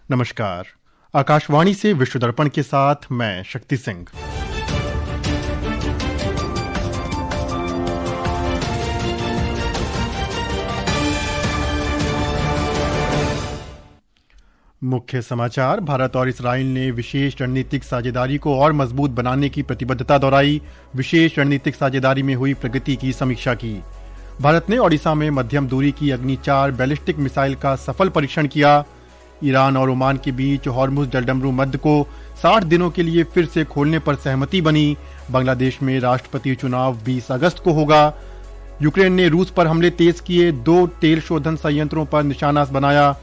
नमस्कार। आकाशवाणी से विश्व दर्पण के साथ मैं शक्ति सिंह। मुख्य समाचार। भारत और इस्राइल ने विशेष रणनीतिक साझेदारी को और मजबूत बनाने की प्रतिबद्धता दोहराई। विशेष रणनीतिक साझेदारी में हुई प्रगति की समीक्षा की। भारत ने ओडिशा में मध्यम दूरी की अग्नि 4 बैलिस्टिक मिसाइल का सफल परीक्षण किया। ईरान और ओमान के बीच हॉर्मुज जलडमरू मध्य को 60 दिनों के लिए फिर से खोलने पर सहमति बनी। बांग्लादेश में राष्ट्रपति चुनाव 20 अगस्त को होगा। यूक्रेन ने रूस पर हमले तेज किए। 2 तेल शोधन संयंत्रों पर निशाना बनाया।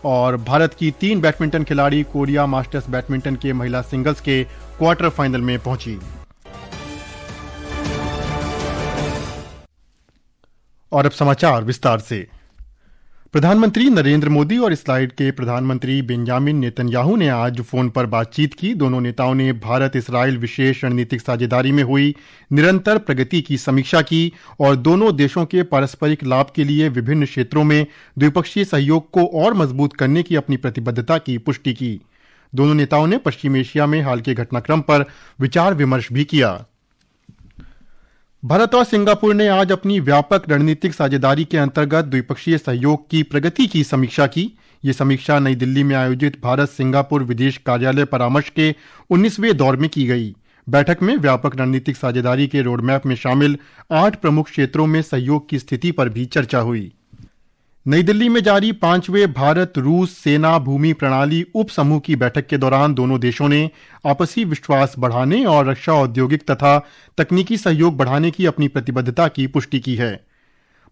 और भारत की 3 बैडमिंटन खिलाड़ी कोरिया मास्टर्स बैडमिंटन के महिला सिंगल्स के क्वार्टर फाइनल में पहुंची। और अब समाचार विस्तार से। प्रधानमंत्री नरेंद्र मोदी और इस्राइल के प्रधानमंत्री बेंजामिन नेतन्याहू ने आज फोन पर बातचीत की। दोनों नेताओं ने भारत इस्राइल विशेष रणनीतिक साझेदारी में हुई निरंतर प्रगति की समीक्षा की और दोनों देशों के पारस्परिक लाभ के लिए विभिन्न क्षेत्रों में द्विपक्षीय सहयोग को और मजबूत करने की अपनी प्रतिबद्धता की पुष्टि की। दोनों नेताओं ने पश्चिम एशिया में हाल के घटनाक्रम पर विचार विमर्श भी किया। भारत और सिंगापुर ने आज अपनी व्यापक रणनीतिक साझेदारी के अंतर्गत द्विपक्षीय सहयोग की प्रगति की समीक्षा की। ये समीक्षा नई दिल्ली में आयोजित भारत सिंगापुर विदेश कार्यालय परामर्श के 19वें दौर में की गई। बैठक में व्यापक रणनीतिक साझेदारी के रोडमैप में शामिल 8 प्रमुख क्षेत्रों में सहयोग की स्थिति पर भी चर्चा हुई। नई दिल्ली में जारी 5वें भारत रूस सेना भूमि प्रणाली उप समूह की बैठक के दौरान दोनों देशों ने आपसी विश्वास बढ़ाने और रक्षा औद्योगिक तथा तकनीकी सहयोग बढ़ाने की अपनी प्रतिबद्धता की पुष्टि की है।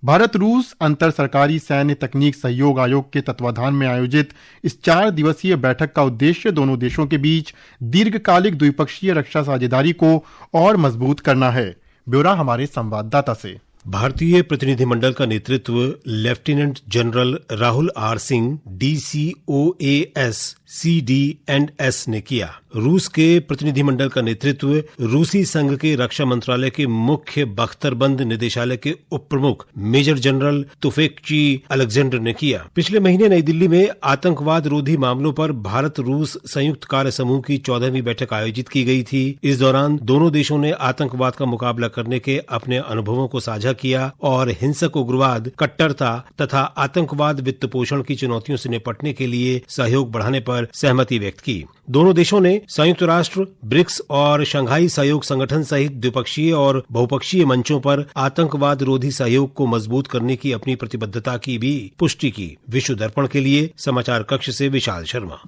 भारत रूस अंतर सरकारी सैन्य तकनीक सहयोग आयोग के तत्वाधान में आयोजित इस 4 दिवसीय बैठक का उद्देश्य दोनों देशों के बीच दीर्घकालिक द्विपक्षीय रक्षा साझेदारी को और मजबूत करना है। ब्यौरा हमारे संवाददाता से। भारतीय प्रतिनिधिमंडल का नेतृत्व lieutenant general Rahul R Singh DCOAS CD&S ने किया। रूस के प्रतिनिधिमंडल का नेतृत्व रूसी संघ के रक्षा मंत्रालय के मुख्य बख्तरबंद निदेशालय के उप प्रमुख मेजर जनरल तुफेकची अलेक्जेंडर ने किया। पिछले महीने नई दिल्ली में आतंकवाद रोधी मामलों पर भारत रूस संयुक्त कार्य समूह की 14वीं बैठक आयोजित की गई थी। इस दौरान दोनों देशों ने आतंकवाद का मुकाबला करने के अपने अनुभवों को साझा किया और हिंसक उग्रवाद, कट्टरता तथा आतंकवाद वित्त पोषण की चुनौतियों से निपटने के लिए सहयोग बढ़ाने पर सहमति व्यक्त की। दोनों देशों ने संयुक्त राष्ट्र, ब्रिक्स और शंघाई सहयोग संगठन सहित द्विपक्षीय और बहुपक्षीय मंचों पर आतंकवाद रोधी सहयोग को मजबूत करने की अपनी प्रतिबद्धता की भी पुष्टि की। विश्व दर्पण के लिए समाचार कक्ष से विशाल शर्मा।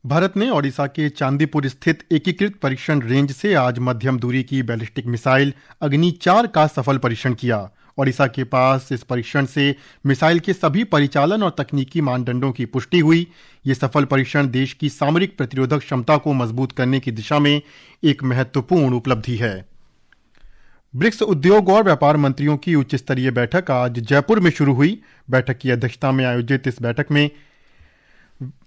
भारत ने ओडिशा के चांदीपुर स्थित एकीकृत परीक्षण रेंज से आज मध्यम दूरी की बैलिस्टिक मिसाइल अग्नि 4 का सफल परीक्षण किया। ओडिशा के पास इस परीक्षण से मिसाइल के सभी परिचालन और तकनीकी मानदंडों की पुष्टि हुई। ये सफल परीक्षण देश की सामरिक प्रतिरोधक क्षमता को मजबूत करने की दिशा में एक महत्वपूर्ण उपलब्धि है। ब्रिक्स उद्योग और व्यापार मंत्रियों की उच्च स्तरीय बैठक आज जयपुर में शुरू हुई। बैठक की अध्यक्षता में आयोजित इस बैठक में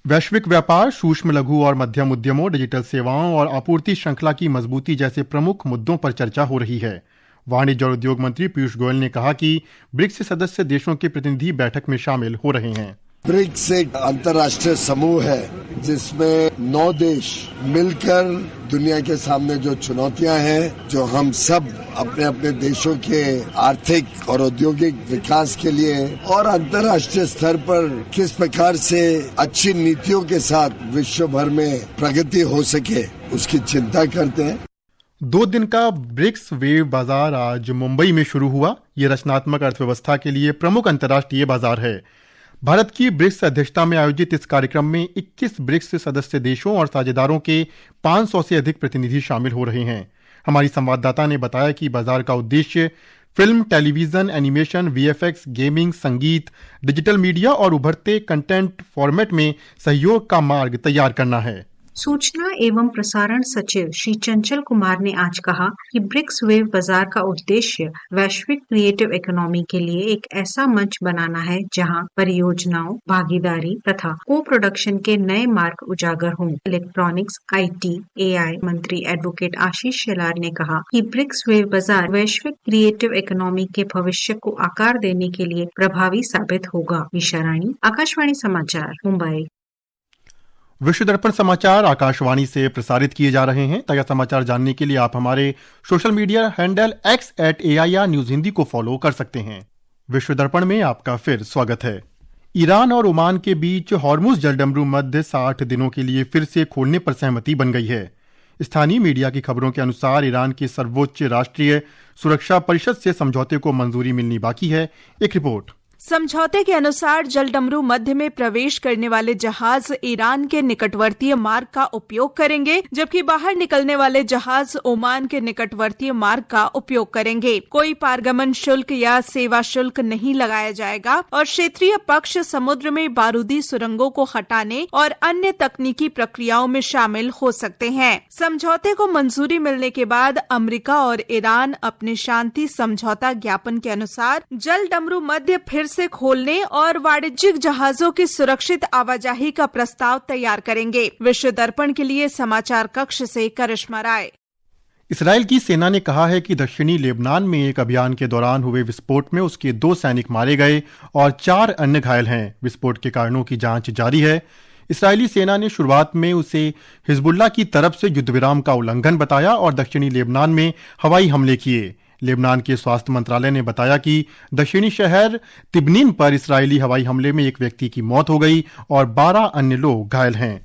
वैश्विक व्यापार, सूक्ष्म लघु और मध्यम उद्यमों, डिजिटल सेवाओं और आपूर्ति श्रृंखला की मजबूती जैसे प्रमुख मुद्दों पर चर्चा हो रही है। वाणिज्य और उद्योग मंत्री पीयूष गोयल ने कहा कि ब्रिक्स सदस्य देशों के प्रतिनिधि बैठक में शामिल हो रहे हैं। ब्रिक्स एक अंतर्राष्ट्रीय समूह है जिसमें 9 देश मिलकर दुनिया के सामने जो चुनौतियां हैं, जो हम सब अपने अपने देशों के आर्थिक और औद्योगिक विकास के लिए और अंतर्राष्ट्रीय स्तर पर किस प्रकार से अच्छी नीतियों के साथ विश्व भर में प्रगति हो सके, उसकी चिंता करते हैं। 2 दिन का ब्रिक्स वेव बाजार आज मुंबई में शुरू हुआ। ये रचनात्मक अर्थव्यवस्था के लिए प्रमुख अंतर्राष्ट्रीय बाजार है। भारत की ब्रिक्स अध्यक्षता में आयोजित इस कार्यक्रम में 21 ब्रिक्स सदस्य देशों और साझेदारों के 500 से अधिक प्रतिनिधि शामिल हो रहे हैं। हमारी संवाददाता ने बताया कि बाजार का उद्देश्य film, television, animation, VFX, gaming, संगीत, डिजिटल मीडिया और उभरते कंटेंट फॉर्मेट में सहयोग का मार्ग तैयार करना है। सूचना एवं प्रसारण सचिव श्री चंचल कुमार ने आज कहा कि ब्रिक्स वेव बाजार का उद्देश्य वैश्विक क्रिएटिव इकोनॉमी के लिए एक ऐसा मंच बनाना है जहां परियोजनाओं, भागीदारी तथा को प्रोडक्शन के नए मार्ग उजागर हों। इलेक्ट्रॉनिक्स, IT, AI मंत्री एडवोकेट आशीष शेलार ने कहा कि ब्रिक्स वेव बाजार वैश्विक क्रिएटिव इकोनॉमी के भविष्य को आकार देने के लिए प्रभावी साबित होगा। विशा रानी, आकाशवाणी समाचार, मुंबई। विश्व दर्पण समाचार आकाशवाणी से प्रसारित किए जा रहे हैं। ताजा समाचार जानने के लिए आप हमारे social media handle x@AIR news Hindi को फॉलो कर सकते हैं। विश्व दर्पण में आपका फिर स्वागत है। ईरान और ओमान के बीच हॉर्मुज जलडमरू मध्य 60 दिनों के लिए फिर से खोलने पर सहमति बन गई है। स्थानीय मीडिया की खबरों के अनुसार ईरान की सर्वोच्च राष्ट्रीय सुरक्षा परिषद से समझौते को मंजूरी मिलनी बाकी है। एक रिपोर्ट। समझौते के अनुसार जलडमरू मध्य में प्रवेश करने वाले जहाज ईरान के निकटवर्तीय मार्ग का उपयोग करेंगे, जबकि बाहर निकलने वाले जहाज ओमान के निकटवर्तीय मार्ग का उपयोग करेंगे। कोई पारगमन शुल्क या सेवा शुल्क नहीं लगाया जाएगा और क्षेत्रीय पक्ष समुद्र में बारूदी सुरंगों को हटाने और अन्य तकनीकी प्रक्रियाओं में शामिल हो सकते हैं। समझौते को मंजूरी मिलने के बाद अमेरिका और ईरान अपने शांति समझौता ज्ञापन के अनुसार जलडमरू मध्य फिर से खोलने और वाणिज्यिक जहाजों की सुरक्षित आवाजाही का प्रस्ताव तैयार करेंगे। विश्व दर्पण के लिए समाचार कक्ष से करिश्मा राय। इसराइल की सेना ने कहा है कि दक्षिणी लेबनान में एक अभियान के दौरान हुए विस्फोट में उसके 2 सैनिक मारे गए और 4 अन्य घायल हैं। विस्फोट के कारणों की जांच जारी है। इस्राएली सेना ने शुरुआत में उसे हिजबुल्लाह की तरफ से युद्धविराम का उल्लंघन बताया और दक्षिणी लेबनान में हवाई हमले किए। लेबनान के स्वास्थ्य मंत्रालय ने बताया कि दक्षिणी शहर तिब्नीन पर इस्राएली हवाई हमले में एक व्यक्ति की मौत हो गई और 12 अन्य लोग घायल हैं।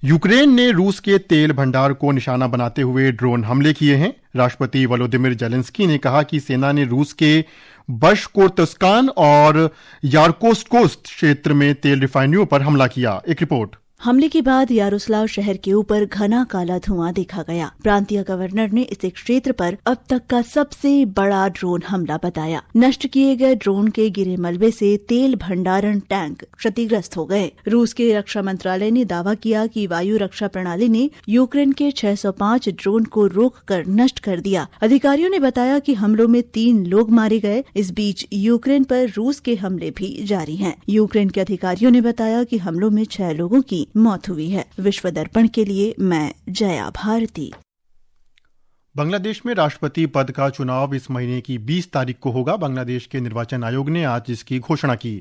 यूक्रेन ने रूस के तेल भंडार को निशाना बनाते हुए ड्रोन हमले किए हैं। राष्ट्रपति वोलोदिमिर जेलेंस्की ने कहा कि सेना ने रूस के बशकोर्तस्कान और यारकोस्कोस्ट क्षेत्र में तेल रिफाइनरियों पर हमला किया। एक रिपोर्ट। हमले के बाद यारोस्लाव शहर के ऊपर घना काला धुआं देखा गया। प्रांतीय गवर्नर ने इसे क्षेत्र पर अब तक का सबसे बड़ा ड्रोन हमला बताया। नष्ट किए गए ड्रोन के गिरे मलबे से तेल भंडारण टैंक क्षतिग्रस्त हो गए। रूस के रक्षा मंत्रालय ने दावा किया कि वायु रक्षा प्रणाली ने यूक्रेन के 605 ड्रोन को रोककर नष्ट कर दिया। अधिकारियों ने बताया कि हमलों में 3 लोग मारे गए। इस बीच यूक्रेन पर रूस के हमले भी जारी हैं। यूक्रेन के अधिकारियों ने बताया कि हमलों में 6 लोगों की मौत हुई है। विश्व दर्पण के लिए मैं जया भारती। बांग्लादेश में राष्ट्रपति पद का चुनाव इस महीने की 20 तारीख को होगा। बांग्लादेश के निर्वाचन आयोग ने आज इसकी घोषणा की।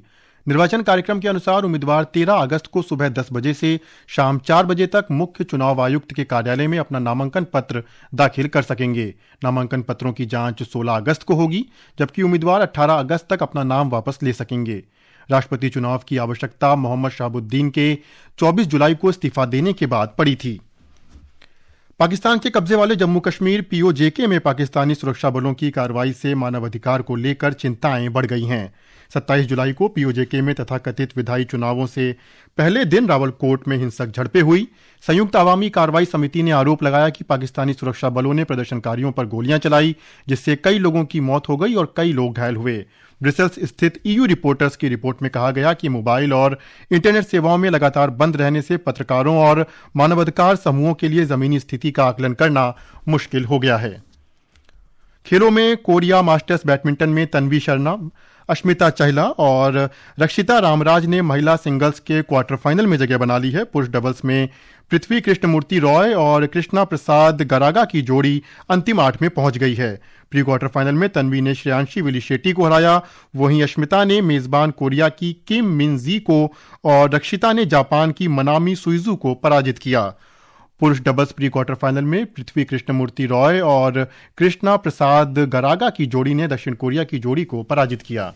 निर्वाचन कार्यक्रम के अनुसार उम्मीदवार 13 अगस्त को सुबह 10 बजे से शाम 4 बजे तक मुख्य चुनाव आयुक्त के कार्यालय में अपना नामांकन पत्र दाखिल कर सकेंगे। नामांकन पत्रों की जांच 16 अगस्त को होगी, जबकि उम्मीदवार 18 अगस्त तक अपना नाम वापस ले सकेंगे। राष्ट्रपति चुनाव की आवश्यकता मोहम्मद शहाबुद्दीन के 24 जुलाई को इस्तीफा देने के बाद पड़ी थी। पाकिस्तान के कब्जे वाले जम्मू कश्मीर POJK में पाकिस्तानी सुरक्षा बलों की कार्रवाई से मानवाधिकार को लेकर चिंताएं बढ़ गई हैं। 27 जुलाई को POJK में तथाकथित विधायी चुनावों से पहले दिन रावलकोट में हिंसक झड़पें हुई। संयुक्त अवामी कार्रवाई समिति ने आरोप लगाया कि पाकिस्तानी सुरक्षा बलों ने प्रदर्शनकारियों पर गोलियां चलाई, जिससे कई लोगों की मौत हो गई और कई लोग घायल हुए। ब्रिसेल्स स्थित EU रिपोर्टर्स की रिपोर्ट में कहा गया कि मोबाइल और इंटरनेट सेवाओं में लगातार बंद रहने से पत्रकारों और मानवाधिकार समूहों के लिए जमीनी स्थिति का आकलन करना मुश्किल हो गया है। खेलों में कोरिया मास्टर्स बैडमिंटन में तन्वी शर्मा, अश्मिता चहला और रक्षिता रामराज ने महिला सिंगल्स के क्वार्टर फाइनल में जगह बना ली है। पुरुष डबल्स में पृथ्वी कृष्णमूर्ति रॉय और कृष्णा प्रसाद गरागा की जोड़ी अंतिम 8 में पहुंच गई है। प्री क्वार्टर फाइनल में तन्वी ने श्रेयांशी विली शेट्टी को हराया, वहीं अश्मिता ने मेजबान कोरिया की किम मिन जी को और रक्षिता ने जापान की मनामी सुइजू को पराजित किया। पुरुष डबल्स प्री क्वार्टर फाइनल में पृथ्वी कृष्णमूर्ति रॉय और कृष्णा प्रसाद गरागा की जोड़ी ने दक्षिण कोरिया की जोड़ी को पराजित किया।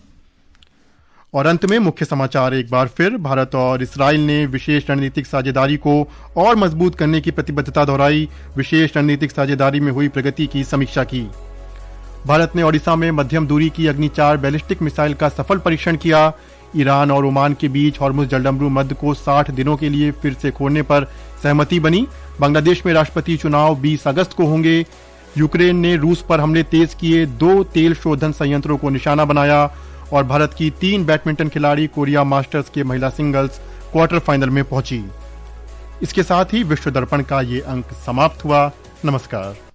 और अंत में मुख्य समाचार एक बार फिर। भारत और इस्राइल ने विशेष रणनीतिक साझेदारी को और मजबूत करने की प्रतिबद्धता दोहराई। विशेष रणनीतिक साझेदारी में हुई प्रगति की समीक्षा की। भारत ने ओडिशा में मध्यम दूरी की अग्नि 4 बैलिस्टिक मिसाइल का सफल परीक्षण किया। ईरान और ओमान के बीच हॉर्मुज जलडमरू मध्य को 60 दिनों के लिए फिर से खोलने पर सहमति बनी। बांग्लादेश में राष्ट्रपति चुनाव 20 अगस्त को होंगे। यूक्रेन ने रूस पर हमले तेज किए, 2 तेल शोधन संयंत्रों को निशाना बनाया। और भारत की 3 बैडमिंटन खिलाड़ी कोरिया मास्टर्स के महिला सिंगल्स क्वार्टर फाइनल में पहुंची। इसके साथ ही विश्व दर्पण का ये अंक समाप्त हुआ। नमस्कार।